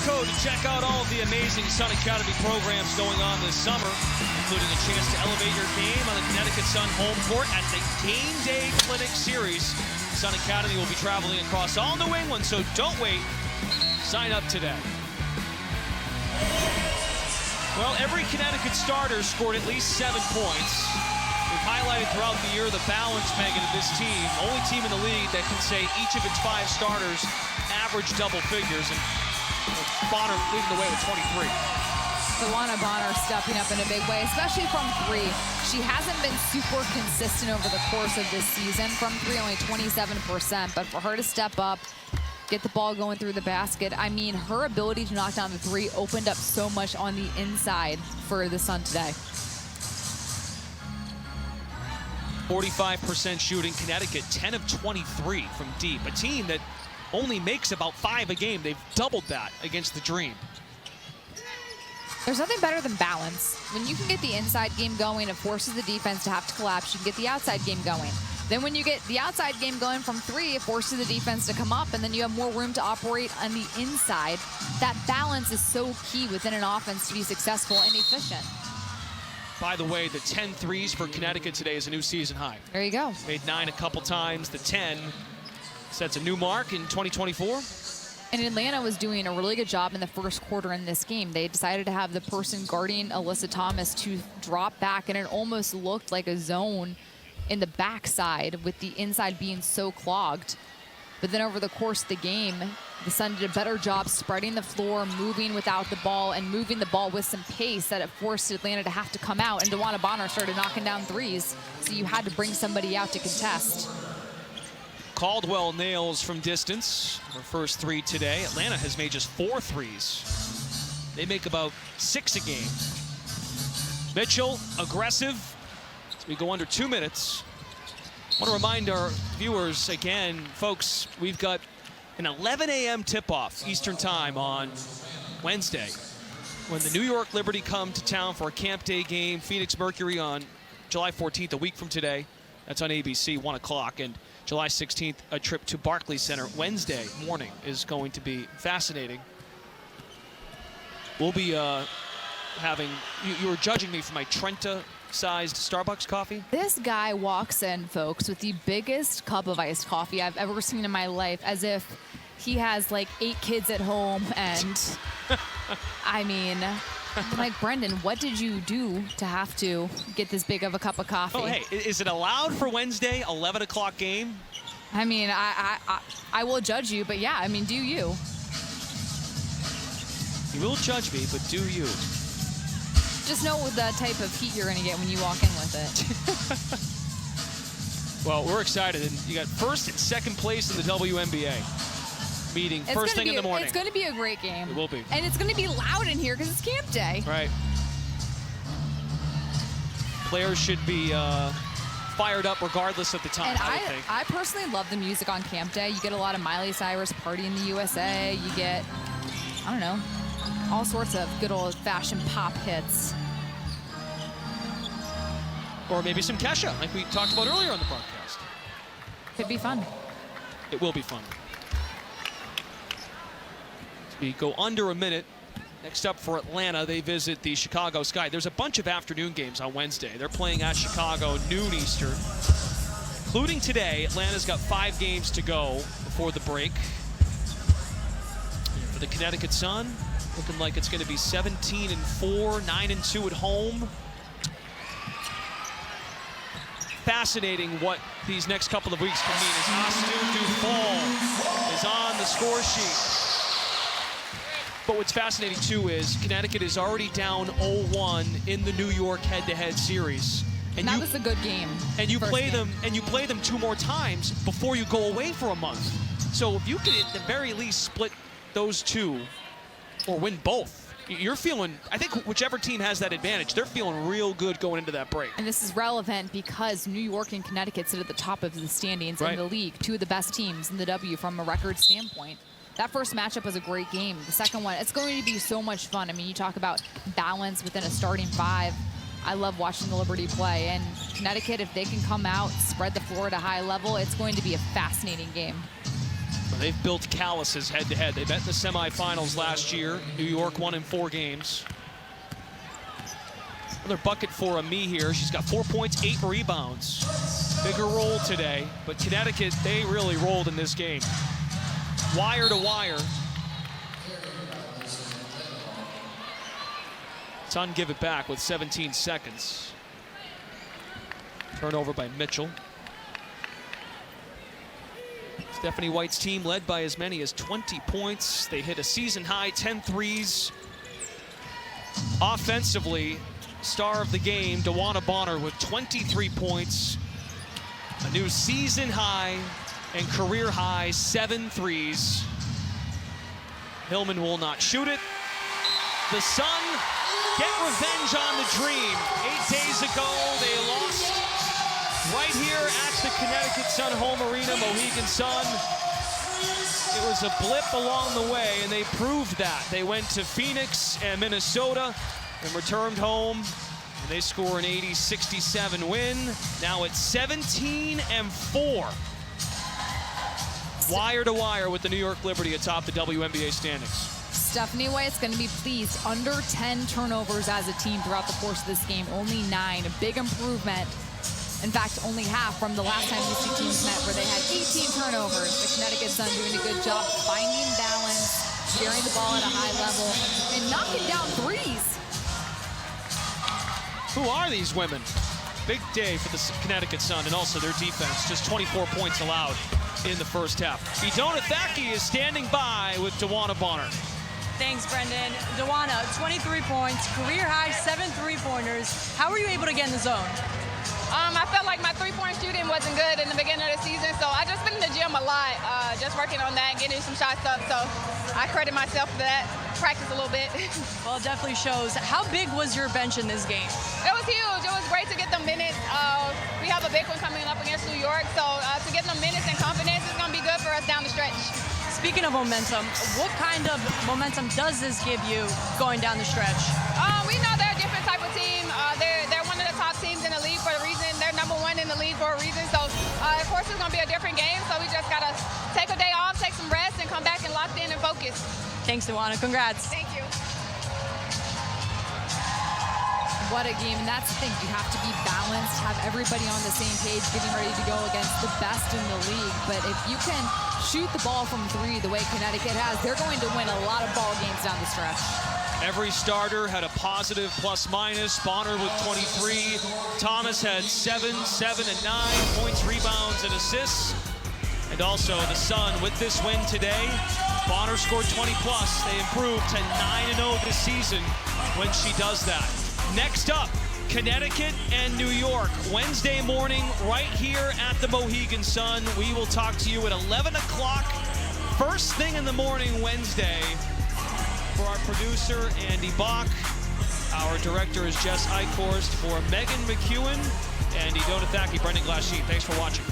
code to check out all of the amazing Sun Academy programs going on this summer, including a chance to elevate your game on the Connecticut Sun home court at the Game Day Clinic Series. Sun Academy will be traveling across all New England, so don't wait. Sign up today. Well, every Connecticut starter scored at least 7 points. We've highlighted throughout the year the balance, Megan, of this team. Only team in the league that can say each of its 5 starters average double figures, and Bonner leading the way with 23. Bonner stepping up in a big way, especially from 3. She hasn't been super consistent over the course of this season. From 3, only 27%, but for her to step up, get the ball going through the basket, I mean, her ability to knock down the 3 opened up so much on the inside for the Sun today. 45% shooting. Connecticut 10 of 23 from deep. A team that only makes about 5 a game. They've doubled that against the Dream. There's nothing better than balance. When you can get the inside game going, it forces the defense to have to collapse. You can get the outside game going. Then when you get the outside game going from 3, it forces the defense to come up, and then you have more room to operate on the inside. That balance is so key within an offense to be successful and efficient. By the way, the 10 threes for Connecticut today is a new season high. There you go. Made 9 a couple times. The 10 sets a new mark in 2024. And Atlanta was doing a really good job in the first quarter in this game. They decided to have the person guarding Alyssa Thomas to drop back, and it almost looked like a zone in the backside with the inside being so clogged. But then over the course of the game, the Sun did a better job spreading the floor, moving without the ball, and moving the ball with some pace that it forced Atlanta to have to come out. And Bonner started knocking down 3s, so you had to bring somebody out to contest. Caldwell nails from distance. Her first 3 today. Atlanta has made just 4 threes. They make about 6 a game. Mitchell, aggressive. As we go under 2 minutes. I want to remind our viewers again, folks, we've got an 11 a.m. tip-off Eastern time on Wednesday when the New York Liberty come to town for a camp day game. Phoenix Mercury on July 14th, a week from today. That's on ABC, 1 o'clock. And July 16th, a trip to Barclays Center. Wednesday morning is going to be fascinating. We'll be having, you were judging me for my Trenta-sized Starbucks coffee. This guy walks in, folks, with the biggest cup of iced coffee I've ever seen in my life, as if he has like 8 kids at home. And I mean, I'm like, Brendan, what did you do to have to get this big of a cup of coffee? Oh, hey, is it allowed for Wednesday, 11 o'clock game? I mean, I will judge you, but yeah, I mean, do you? You will judge me, but do you? Just know the type of heat you're going to get when you walk in with it. Well, we're excited. And you got first and second place in the WNBA. Meeting first thing in the morning. It's going to be a great game. It will be. And it's going to be loud in here because it's camp day. Right. Players should be fired up regardless of the time, and I would think. I personally love the music on camp day. You get a lot of Miley Cyrus, Party in the USA. You get, I don't know, all sorts of good old-fashioned pop hits. Or maybe some Kesha, like we talked about earlier on the broadcast. Could be fun. It will be fun. We go under a minute. Next up for Atlanta, they visit the Chicago Sky. There's a bunch of afternoon games on Wednesday. They're playing at Chicago, noon Eastern. Including today, Atlanta's got 5 games to go before the break. And for the Connecticut Sun, looking like it's going to be 17-4, 9-2 at home. Fascinating what these next couple of weeks can mean as Astu Dufall is on the score sheet. But what's fascinating, too, is Connecticut is already down 0-1 in the New York head-to-head series. And that was a good game. And you play them, 2 more times before you go away for a month. So if you could, at the very least, split those 2 or win both, you're feeling, I think whichever team has that advantage, they're feeling real good going into that break. And this is relevant because New York and Connecticut sit at the top of the standings in the league, 2 of the best teams in the W from a record standpoint. That first matchup was a great game. The second one, it's going to be so much fun. I mean, you talk about balance within a starting 5. I love watching the Liberty play. And Connecticut, if they can come out, spread the floor at a high level, it's going to be a fascinating game. They've built calluses head-to-head. They met in the semifinals last year. New York won in 4 games. Another bucket for Ami here. She's got 4 points, 8 rebounds. Bigger role today, but Connecticut, they really rolled in this game. Wire to wire. Sun give it back with 17 seconds. Turnover by Mitchell. Stephanie White's team led by as many as 20 points. They hit a season-high 10 threes. Offensively, star of the game, Dawana Bonner with 23 points. A new season-high and career-high 7 threes. Hillman will not shoot it. The Sun get revenge on the Dream. 8 days ago, they lost right here at the Connecticut Sun home arena, Mohegan Sun. It was a blip along the way, and they proved that. They went to Phoenix and Minnesota and returned home, and they score an 80-67 win. Now it's 17-4. Wire to wire with the New York Liberty atop the WNBA standings. Stephanie White's going to be pleased. Under 10 turnovers as a team throughout the course of this game. Only 9. A big improvement. In fact, only half from the last time these two teams met, where they had 18 turnovers. The Connecticut Sun doing a good job finding balance, sharing the ball at a high level, and knocking down threes. Who are these women? Big day for the Connecticut Sun, and also their defense. Just 24 points allowed in the first half. Dijonai is standing by with Dawana Bonner. Thanks, Brendan. Dawana, 23 points, career-high 7 3-pointers. How were you able to get in the zone? I felt like my three-point shooting wasn't good in the beginning of the season, so I just been in the gym a lot, just working on that, getting some shots up, so I credit myself for that, practice a little bit. Well, it definitely shows. How big was your bench in this game? It was huge. It was great to get the minutes. We have a big one coming up against New York, so to get them minutes and confidence is going to be good for us down the stretch. Speaking of momentum, what kind of momentum does this give you going down the stretch? We know they're a different type of team. They're one of the top teams in the league for a reason. They're #1 in the league for a reason. So, of course, it's going to be a different game. So we just got to take a day off, take some rest, and come back and locked in and focus. Thanks, Dawana. Congrats. Thank you. What a game, and that's the thing. You have to be balanced, have everybody on the same page, getting ready to go against the best in the league. But if you can shoot the ball from 3 the way Connecticut has, they're going to win a lot of ball games down the stretch. Every starter had a positive plus-minus. Bonner with 23. Thomas had 7, 7, and 9 points, rebounds, and assists. And also the Sun with this win today. Bonner scored 20-plus. They improved to 9-0 this season when she does that. Next up, Connecticut and New York. Wednesday morning, right here at the Mohegan Sun. We will talk to you at 11 o'clock, first thing in the morning Wednesday. For our producer, Andy Bach. Our director is Jess Eichhorst. For Megan McEwen and Dijonai, Brendan Glasheen. Thanks for watching.